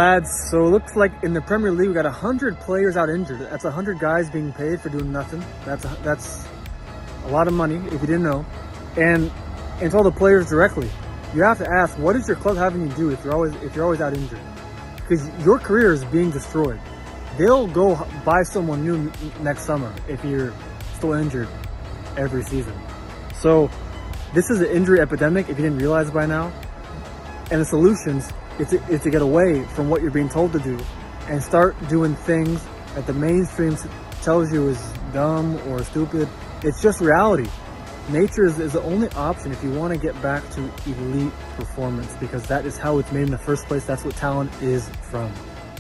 Lads, so it looks like in the Premier League we got 100 players out injured. That's 100 guys being paid for doing nothing. That's a lot of money if you didn't know. And it's all the players directly. You have to ask, what is your club having you do if you're always out injured? Because your career is being destroyed. They'll go buy someone new next summer if you're still injured every season. So this is an injury epidemic if you didn't realize by now. And the solutions is to get away from what you're being told to do and start doing things that the mainstream tells you is dumb or stupid. It's just reality. Nature is the only option if you want to get back to elite performance, because that is how it's made in the first place. That's what talent is from.